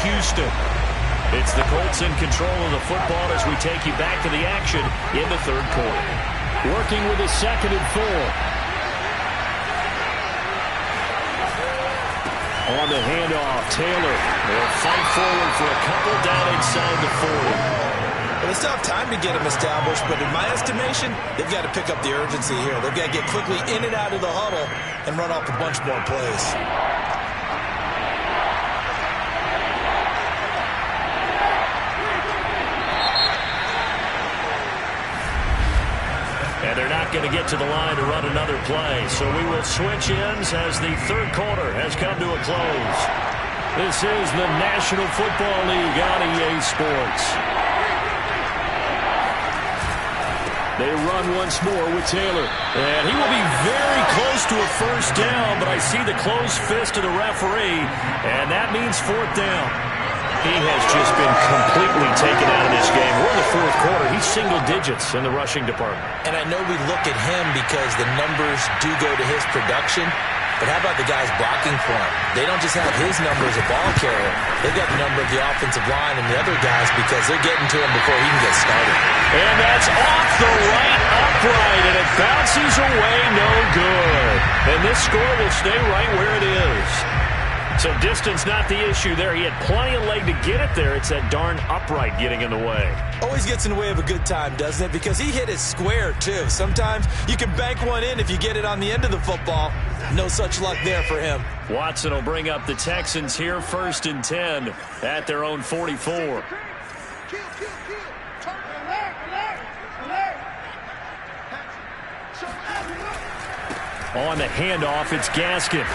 Houston. It's the Colts in control of the football as we take you back to the action in the third quarter. Working with a 2nd and 4. On the handoff, Taylor will fight forward for a couple down inside the 40. Well, they still have time to get them established, but in my estimation, they've got to pick up the urgency here. They've got to get quickly in and out of the huddle and run off a bunch more plays. And they're not going to get to the line to run another play, so we will switch ends as the third quarter has come to a close. This is the National Football League on EA Sports. They run once more with Taylor. And he will be very close to a first down, but I see the closed fist of the referee, and that means 4th down. He has just been completely taken out of this game. We're in the fourth quarter. He's single digits in the rushing department. And I know we look at him because the numbers do go to his production, but how about the guys blocking for him? They don't just have his number as a ball carrier. They've got the number of the offensive line and the other guys because they're getting to him before he can get started. And that's off the right upright, and it bounces away no good. And this score will stay right where it is. So distance not the issue there. He had plenty of leg to get it there. It's that darn upright getting in the way. Always gets in the way of a good time, doesn't it? Because he hit it square, too. Sometimes you can bank one in if you get it on the end of the football. No such luck there for him. Watson will bring up the Texans here 1st and 10 at their own 44. On the handoff, it's Gaskin.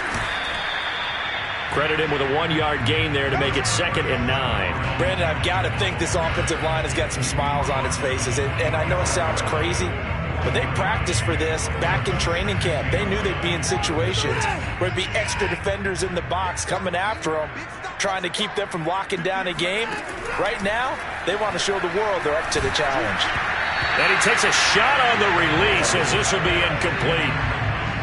Credit him with a 1-yard gain there to make it 2nd and 9. Brandon, I've got to think this offensive line has got some smiles on its faces. And I know it sounds crazy, but they practiced for this back in training camp. They knew they'd be in situations where there'd be extra defenders in the box coming after them, trying to keep them from locking down a game. Right now, they want to show the world they're up to the challenge. And he takes a shot on the release as this will be incomplete.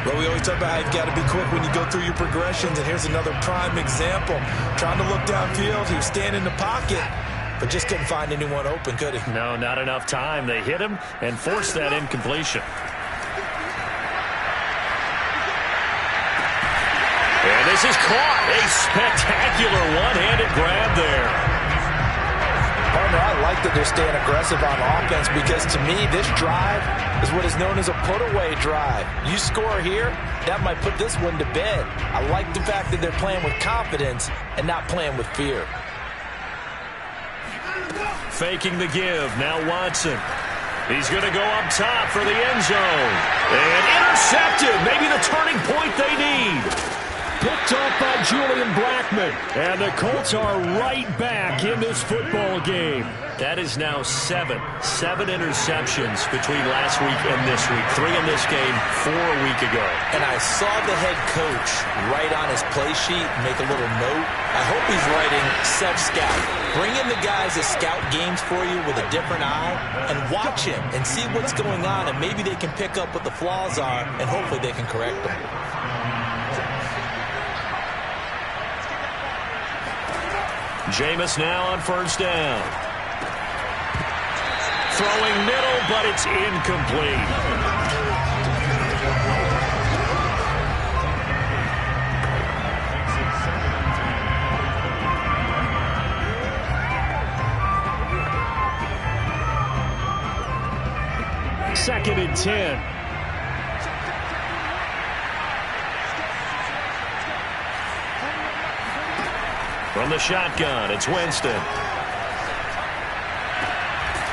Well, we always talk about how you've got to be quick when you go through your progressions, and here's another prime example. Trying to look downfield, he was standing in the pocket, but just couldn't find anyone open, could he? No, not enough time. They hit him and forced that incompletion. And this is caught. A spectacular one-handed grab there. Partner, I like that they're staying aggressive on offense because, to me, this drive is what is known as a put-away drive. You score here, that might put this one to bed. I like the fact that they're playing with confidence and not playing with fear. Faking the give. Now Watson. He's going to go up top for the end zone. And intercepted. Maybe the turning point they need. Picked off by Julian Blackmon. And the Colts are right back in this football game. That is now 7 interceptions between last week and this week. 3 in this game, 4 a week ago. And I saw the head coach write on his play sheet, make a little note. I hope he's writing self-scout. Bring in the guys that scout games for you with a different eye and watch him and see what's going on, and maybe they can pick up what the flaws are, and hopefully they can correct them. Jameis now on 1st down. Throwing middle, but it's incomplete. Second and 10. From the shotgun, it's Winston.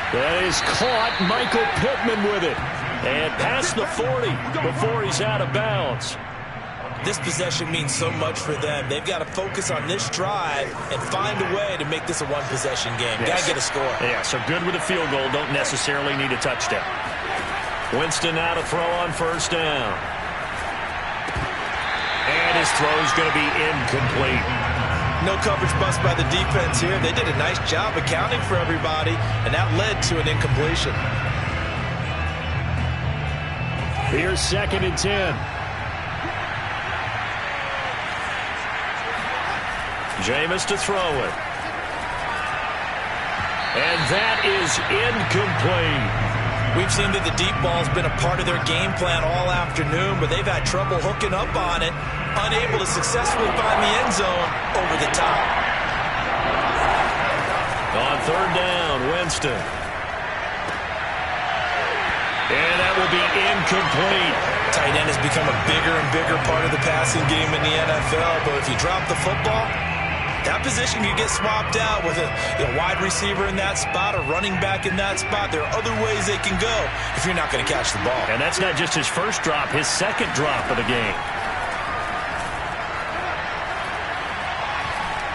That is caught. Michael Pittman with it. And past the 40 before he's out of bounds. This possession means so much for them. They've got to focus on this drive and find a way to make this a one-possession game. Yes. Got to get a score. Yeah, so good with a field goal. Don't necessarily need a touchdown. Winston now to throw on 1st down. And his throw's going to be incomplete. No coverage bust by the defense here. They did a nice job accounting for everybody, and that led to an incompletion. Here's 2nd and 10. Jameis to throw it. And that is incomplete. We've seen that the deep ball's been a part of their game plan all afternoon, but they've had trouble hooking up on it, unable to successfully find the end zone over the top. On third down, Winston. And that will be incomplete. Tight end has become a bigger and bigger part of the passing game in the NFL, but if you drop the football, that position can get swapped out with a wide receiver in that spot, a running back in that spot. There are other ways they can go if you're not going to catch the ball. And that's not just his first drop, his second drop of the game.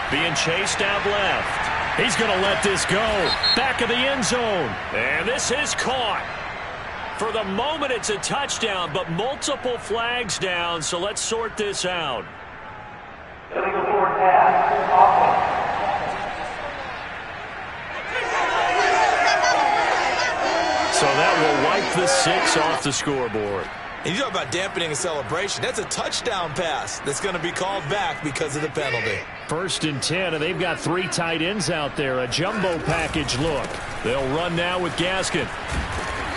Being chased out left. He's going to let this go. Back of the end zone. And this is caught. For the moment, it's a touchdown, but multiple flags down, so let's sort this out. Illegal forward pass, offense. So that will wipe the 6 off the scoreboard. And you talk about dampening a celebration. That's a touchdown pass that's going to be called back because of the penalty. 1st and 10, and they've got 3 tight ends out there. A jumbo package look. They'll run now with Gaskin.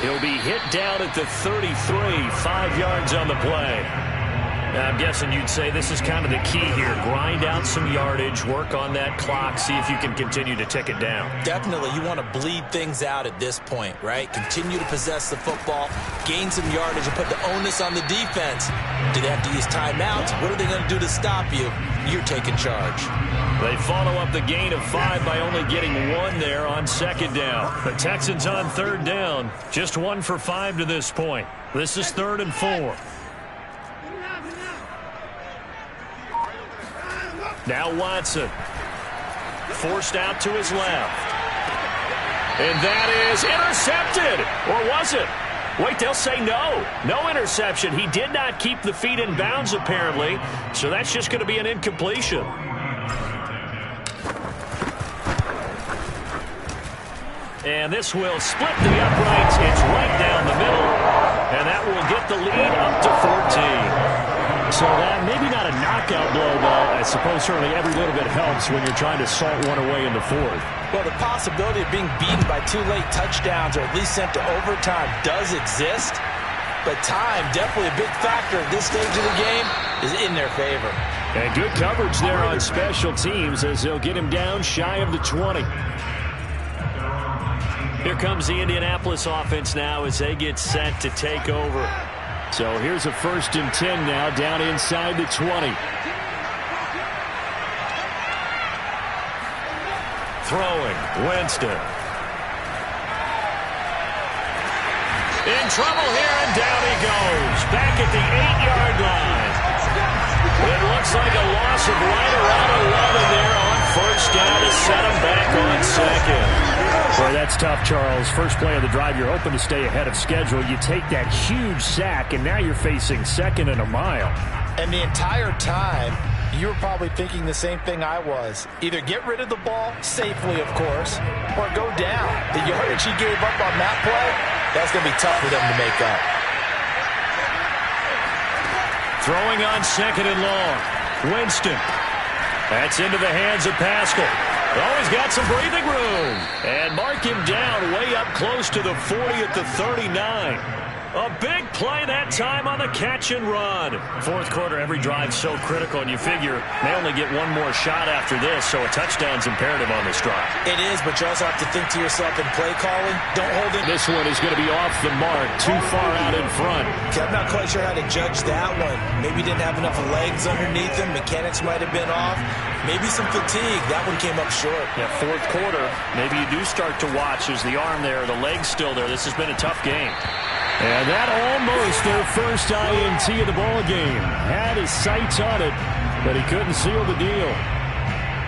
He'll be hit down at the 33, 5 yards on the play. Now, I'm guessing you'd say this is kind of the key here. Grind out some yardage, work on that clock, see if you can continue to tick it down. Definitely. You want to bleed things out at this point, right? Continue to possess the football, gain some yardage, and put the onus on the defense. Do they have to use timeouts? What are they going to do to stop you? You're taking charge. They follow up the gain of 5 by only getting 1 there on 2nd down. The Texans on 3rd down. Just 1 for 5 to this point. This is 3rd and 4. Now Watson. Forced out to his left. And that is intercepted. Or was it? Wait, they'll say no. No interception. He did not keep the feet in bounds, apparently. So that's just going to be an incompletion. And this will split the uprights. It's right down the middle. And that will get the lead up to 14. So that maybe not a knockout blow, but I suppose certainly every little bit helps when you're trying to salt one away in the 4th. Well, the possibility of being beaten by 2 late touchdowns or at least sent to overtime does exist. But time, definitely a big factor at this stage of the game, is in their favor. And good coverage there on special teams as they'll get him down shy of the 20. Here comes the Indianapolis offense now as they get set to take over. So here's a 1st and 10 now down inside the 20. Throwing, Winston. In trouble here, and down he goes. Back at the 8-yard line. It looks like a loss of right around 11 there on 1st down to set him back on 2nd. Boy, that's tough, Charles. First play of the drive, you're hoping to stay ahead of schedule. You take that huge sack, and now you're facing 2nd and a mile. And the entire time, you were probably thinking the same thing I was. Either get rid of the ball, safely, of course, or go down. The yardage he gave up on that play, that's going to be tough for them to make up. Throwing on 2nd and long. Winston. That's into the hands of Pascal. Oh, he's got some breathing room. And mark him down way up close to the 40 at the 39. A big play that time on the catch and run. 4th quarter, every drive so critical, and you figure they only get one more shot after this, so a touchdown's imperative on this drive. It is, but you also have to think to yourself in play calling, don't hold it. This one is going to be off the mark, too far out in front. I'm not quite sure how to judge that one. Maybe he didn't have enough legs underneath him. Mechanics might have been off. Maybe some fatigue. That one came up short. Yeah, 4th quarter, maybe you do start to watch as the arm there, the leg's still there. This has been a tough game. And that almost their first INT of the ball game. Had his sights on it, but he couldn't seal the deal.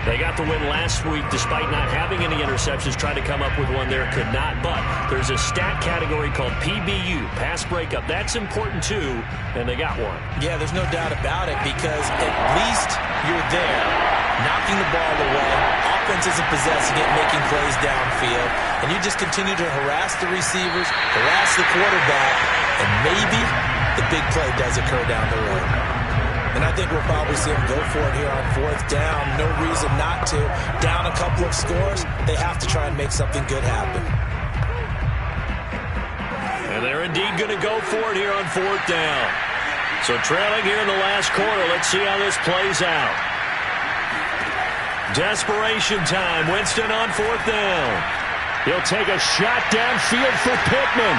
They got the win last week despite not having any interceptions. Tried to come up with one there, could not. But there's a stat category called PBU, pass breakup. That's important too, and they got one. Yeah, there's no doubt about it because at least you're there, knocking the ball away. Offense isn't possessing it, making plays downfield. And you just continue to harass the receivers, harass the quarterback, and maybe the big play does occur down the road. And I think we'll probably see them go for it here on 4th down. No reason not to. Down a couple of scores, they have to try and make something good happen. And they're indeed going to go for it here on 4th down. So trailing here in the last quarter. Let's see how this plays out. Desperation time. Winston on 4th down. He'll take a shot downfield for Pittman.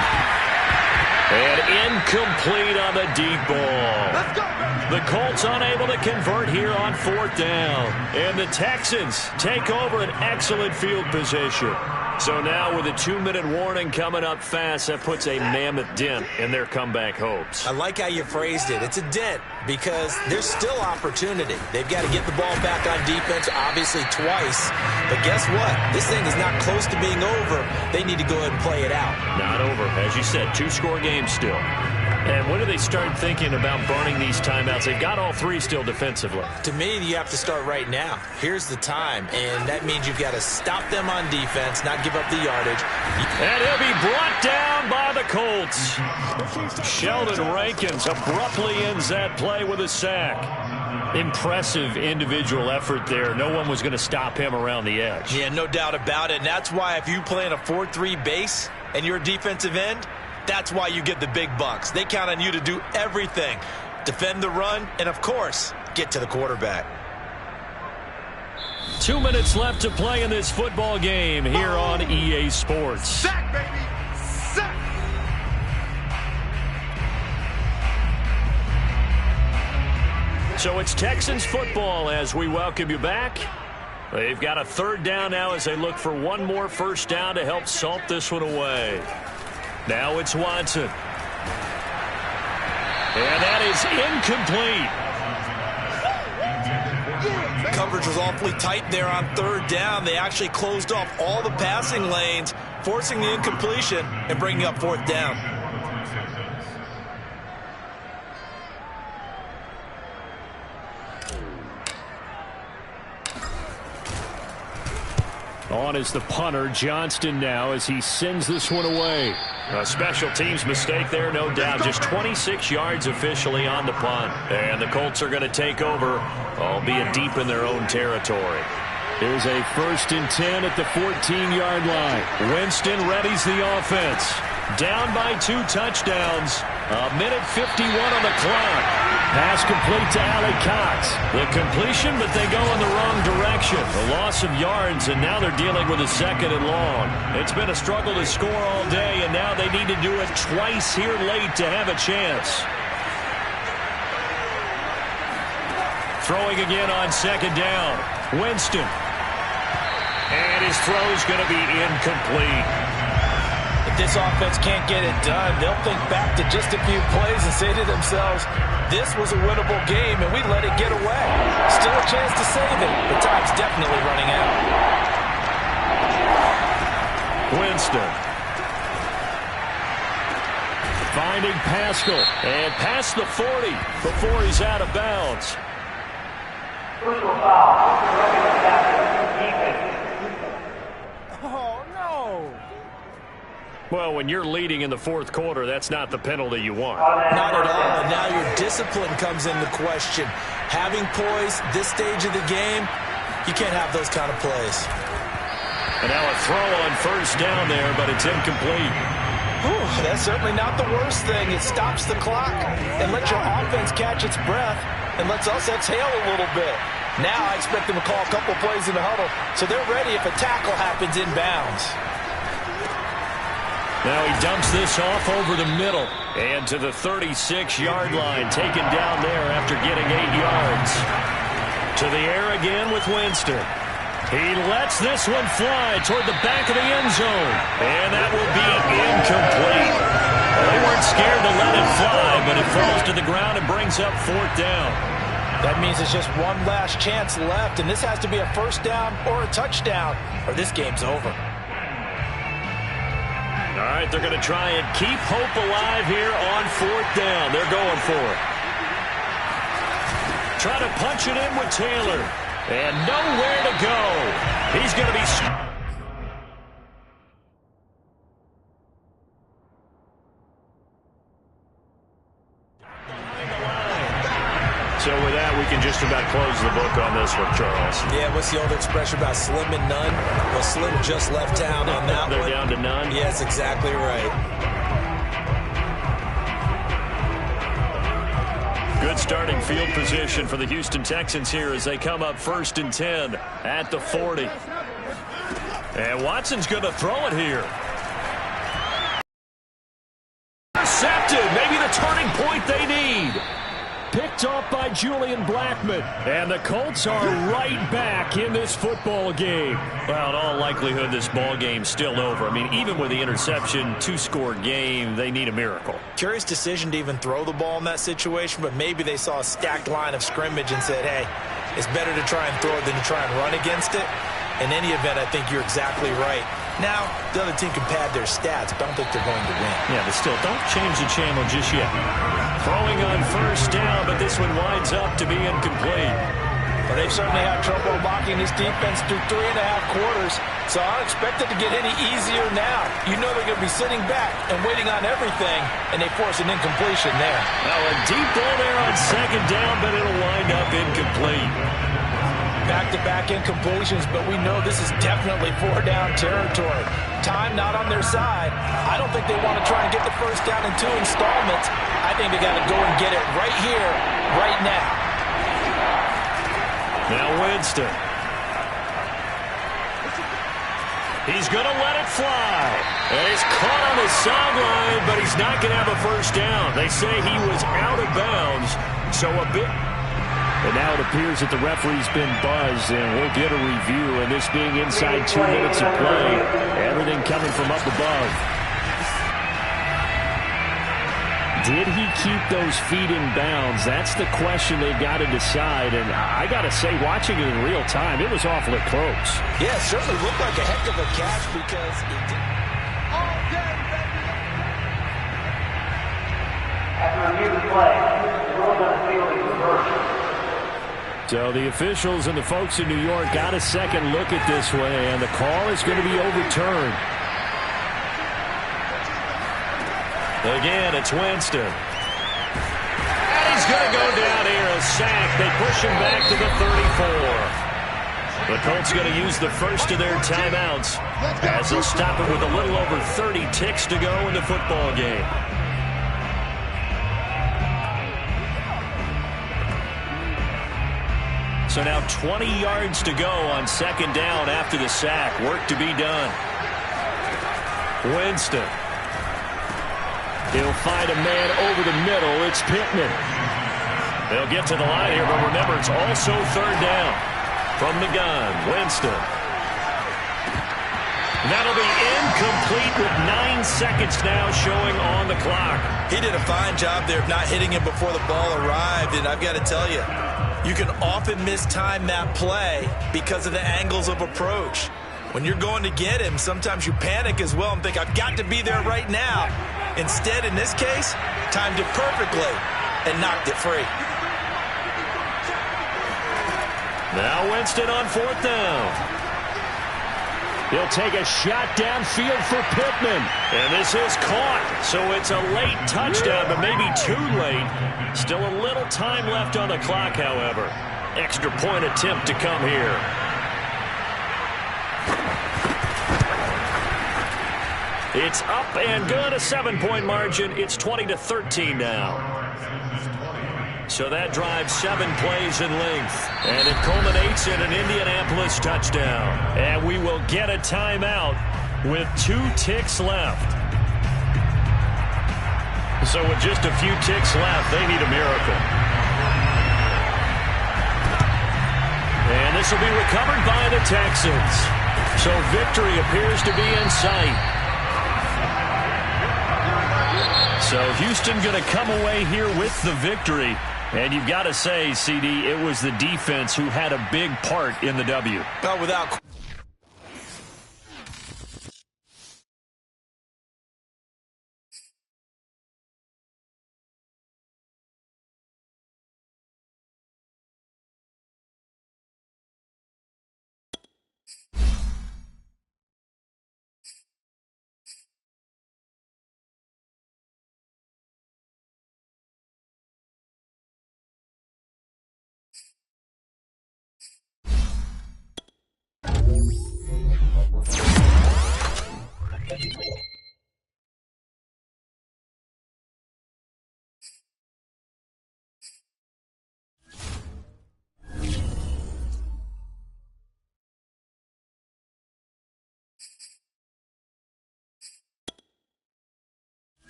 And incomplete on the deep ball. Let's go. The Colts unable to convert here on 4th down. And the Texans take over an excellent field position. So now with a 2-minute warning coming up fast, that puts a mammoth dent in their comeback hopes. I like how you phrased it. It's a dent because there's still opportunity. They've got to get the ball back on defense, obviously twice. But guess what? This thing is not close to being over. They need to go ahead and play it out. Not over. As you said, 2-score game still. And when do they start thinking about burning these timeouts? They've got all 3 still defensively. To me, you have to start right now. Here's the time, and that means you've got to stop them on defense, not give up the yardage. And he'll be brought down by the Colts. Sheldon Rankins abruptly ends that play with a sack. Impressive individual effort there. No one was going to stop him around the edge. Yeah, no doubt about it. And that's why if you play in a 4-3 base and you're a defensive end, that's why you get the big bucks. They count on you to do everything. Defend the run, and of course, get to the quarterback. 2 minutes left to play in this football game here on EA Sports. Sack, baby. Sack. So it's Texans football as we welcome you back. They've got a 3rd down now as they look for one more 1st down to help salt this one away. Now it's Watson. And that is incomplete. Coverage was awfully tight there on 3rd down. They actually closed off all the passing lanes, forcing the incompletion and bringing up 4th down. On is the punter, Johnston now, as he sends this one away. A special teams mistake there, no doubt. Just 26 yards officially on the punt. And the Colts are going to take over, albeit deep in their own territory. Here's a 1st and 10 at the 14-yard line. Winston readies the offense. Down by 2 touchdowns. A minute 51 on the clock. Pass complete to Allie Cox. The completion, but they go in the wrong direction. A loss of yards, and now they're dealing with a 2nd and long. It's been a struggle to score all day, and now they need to do it twice here late to have a chance. Throwing again on 2nd down. Winston. And his throw's going to be incomplete. If this offense can't get it done, they'll think back to just a few plays and say to themselves, this was a winnable game, and we let it get away. Still a chance to save it, but time's definitely running out. Winston. Finding Pascal. And past the 40 before he's out of bounds. Crucial foul. Regular defense. Oh, no. Well, when you're leading in the 4th quarter, that's not the penalty you want. Not at all. And now your discipline comes into question. Having poise this stage of the game, you can't have those kind of plays. And now a throw on 1st down there, but it's incomplete. Whew, that's certainly not the worst thing. It stops the clock and lets your offense catch its breath and lets us exhale a little bit. Now I expect them to call a couple plays in the huddle so they're ready if a tackle happens inbounds. Now he dumps this off over the middle and to the 36-yard line, taken down there after getting 8 yards. To the air again with Winston. He lets this one fly toward the back of the end zone. And that will be incomplete. They weren't scared to let it fly, but it falls to the ground and brings up 4th down. That means it's just one last chance left, and this has to be a 1st down or a touchdown, or this game's over. All right, they're going to try and keep hope alive here on 4th down. They're going for it. Try to punch it in with Taylor. And nowhere to go. He's going to be... So with just about close the book on this one, Charles. Yeah, what's the old expression about slim and none? Well, Slim just left town on that one. They're down to none? Yes, exactly right. Good starting field position for the Houston Texans here as they come up 1st and 10 at the 40. And Watson's going to throw it here. Intercepted. Maybe the turning point they need. Picked off by Julian Blackmon. And the Colts are right back in this football game. Well, in all likelihood, this ball game's still over. I mean, even with the interception, 2-score game, they need a miracle. Curious decision to even throw the ball in that situation, but maybe they saw a stacked line of scrimmage and said, hey, it's better to try and throw it than to try and run against it. In any event, I think you're exactly right. Now, the other team can pad their stats, but I don't think they're going to win. Yeah, but still, don't change the channel just yet. Throwing on 1st down, but this one winds up to be incomplete. Well, they've certainly had trouble blocking this defense through 3.5 quarters, so I don't expect it to get any easier now. You know they're going to be sitting back and waiting on everything, and they force an incompletion there. Now a deep ball there on 2nd down, but it'll wind up incomplete. Back-to-back incompletions, but we know this is definitely 4-down territory. Time not on their side. I don't think they want to try and get the 1st down in 2 installments. I think they got to go and get it right here, right now. Now Winston. He's going to let it fly. And he's caught on the sideline, but he's not going to have a 1st down. They say he was out of bounds, so a bit. And now it appears that the referee's been buzzed, and we'll get a review. And this being inside 2 minutes of play, everything coming from up above. Did he keep those feet in bounds? That's the question they've got to decide. And I got to say, watching it in real time, it was awfully close. Yeah, it certainly looked like a heck of a catch because it did. After a new play, the rules on the field is reversed. So the officials and the folks in New York got a second look at this one, and the call is going to be overturned. Again, it's Winston. And he's going to go down here, a sack. They push him back to the 34. The Colts going to use the first of their timeouts as they'll stop it with a little over 30 ticks to go in the football game. So now 20 yards to go on 2nd down after the sack. Work to be done. Winston. He'll find a man over the middle. It's Pittman. They'll get to the line here, but remember, it's also 3rd down. From the gun, Winston. That'll be incomplete with 9 seconds now showing on the clock. He did a fine job there of not hitting him before the ball arrived, and I've got to tell you, you can often mistime that play because of the angles of approach. When you're going to get him, sometimes you panic as well and think, I've got to be there right now. Instead, in this case, timed it perfectly and knocked it free. Now Winston on 4th down. He'll take a shot downfield for Pittman. And this is caught. So it's a late touchdown, but maybe too late. Still a little time left on the clock, however. Extra point attempt to come here. It's up and good, a 7-point margin. It's 20-13 now. So that drives 7 plays in length. And it culminates in an Indianapolis touchdown. And we will get a timeout with 2 ticks left. So with just a few ticks left, they need a miracle. And this will be recovered by the Texans. So victory appears to be in sight. So Houston going to come away here with the victory. And you've got to say, CD, it was the defense who had a big part in the W. Well, without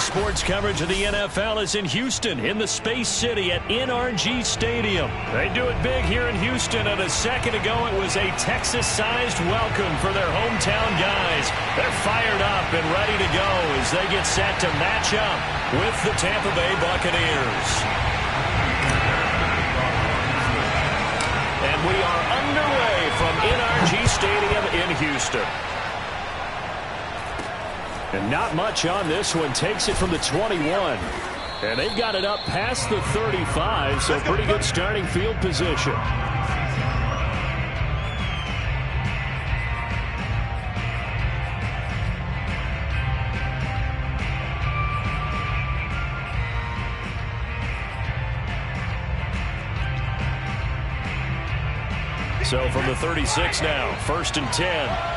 sports coverage of the NFL is in Houston, in the Space City at NRG Stadium. They do it big here in Houston, and a second ago it was a Texas-sized welcome for their hometown guys. They're fired up and ready to go as they get set to match up with the Tampa Bay Buccaneers. And we are underway from NRG Stadium in Houston. And not much on this one. Takes it from the 21. And they got it up past the 35, so pretty good starting field position. So from the 36 now, 1st and 10.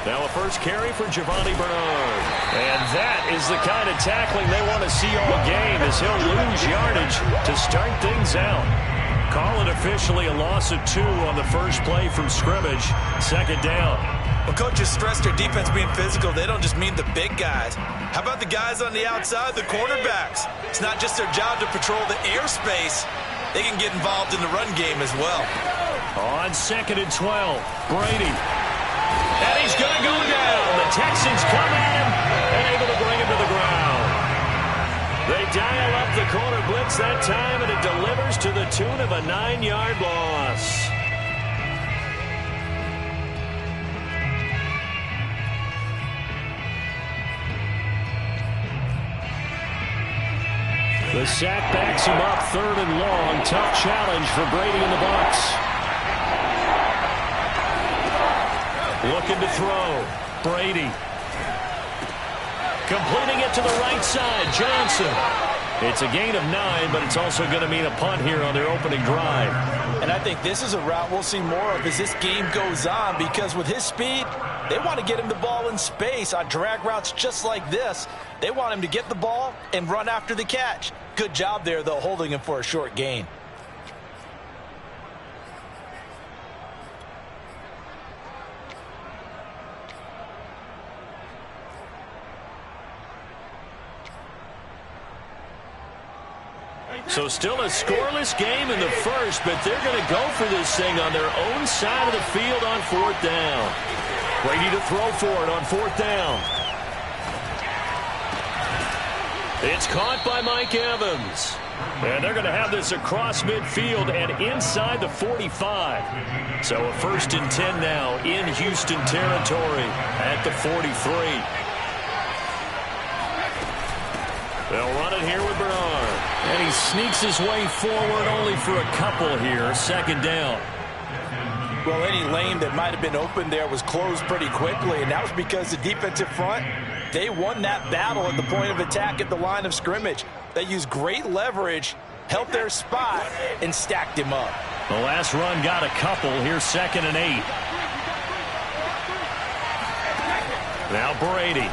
Now a first carry for Giovanni Bernard. And that is the kind of tackling they want to see all game, as he'll lose yardage to start things out. Call it officially a loss of 2 on the first play from scrimmage. 2nd down. Well, coaches stress their defense being physical. They don't just mean the big guys. How about the guys on the outside, the cornerbacks? It's not just their job to patrol the airspace. They can get involved in the run game as well. On 2nd and 12, Brady. And he's going to go down. The Texans come at him and able to bring him to the ground. They dial up the corner blitz that time, and it delivers to the tune of a 9-yard loss. The sack backs him up, 3rd and long. Tough challenge for Brady and the Bucs. Looking to throw. Brady. Completing it to the right side. Johnson. It's a gain of 9, but it's also going to mean a punt here on their opening drive. And I think this is a route we'll see more of as this game goes on, because with his speed, they want to get him the ball in space on drag routes just like this. They want him to get the ball and run after the catch. Good job there, though, holding him for a short gain. So still a scoreless game in the first, but they're going to go for this thing on their own side of the field on 4th down. Brady to throw for it on 4th down. It's caught by Mike Evans. And they're going to have this across midfield and inside the 45. So a 1st and 10 now in Houston territory at the 43. They'll run it here with Bernard. And he sneaks his way forward only for a couple here. 2nd down. Well, any lane that might have been open there was closed pretty quickly, and that was because the defensive front, they won that battle at the point of attack at the line of scrimmage. They used great leverage, held their spot, and stacked him up. The last run got a couple. Here's 2nd and 8. Now Brady.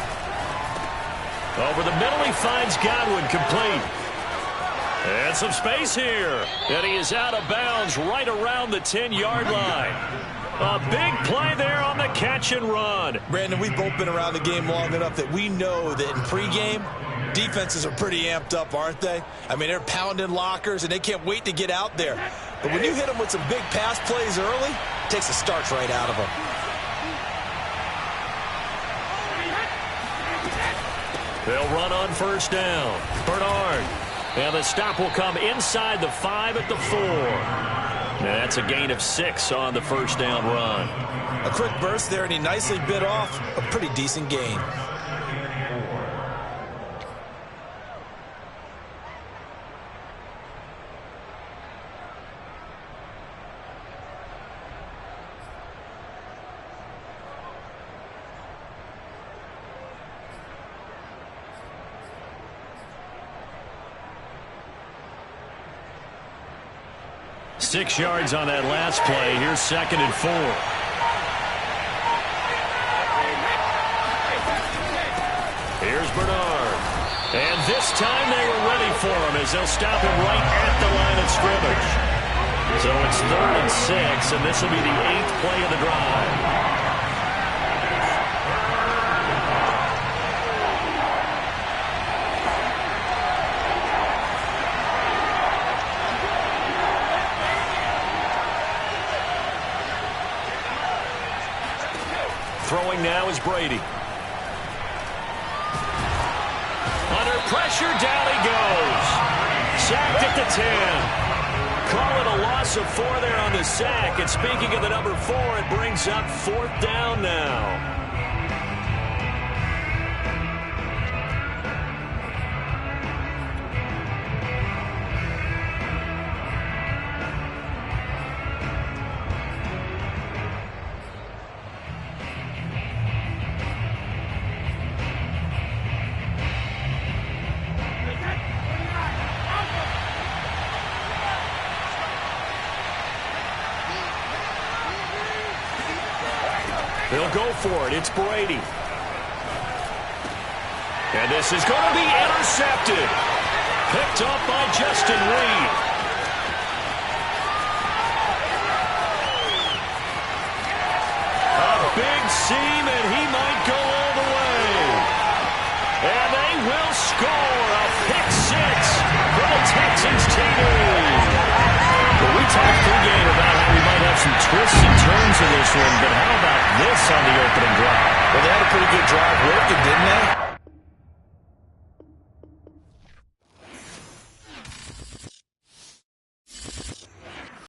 Over the middle, he finds Godwin, complete. And some space here. And he is out of bounds right around the 10-yard line. A big play there on the catch and run. Brandon, we've both been around the game long enough that we know that in pregame, defenses are pretty amped up, aren't they? I mean, they're pounding lockers, and they can't wait to get out there. But when you hit them with some big pass plays early, it takes the starch right out of them. They'll run on 1st down. Bernard. And the stop will come inside the 5 at the 4. And that's a gain of 6 on the 1st down run. A quick burst there, and he nicely bit off a pretty decent gain. Six yards on that last play. Here's 2nd and 4. Here's Bernard. And this time they were ready for him as they'll stop him right at the line of scrimmage. So it's 3rd and 6, and this will be the 8th play of the drive. now is Brady. Under pressure, down he goes. Sacked at the 10. Call it a loss of 4 there on the sack. And speaking of the number 4, it brings up 4th down now. They'll go for it. It's Brady. And this is going to be intercepted. Picked up by Justin Reed. A big seam, and he might go all the way. And they will score a pick 6 for the Texans team. Well, we talked pregame about how we might have some twists and turns in this one, but how about this on the opening drive? Well, they had a pretty good drive working, didn't they?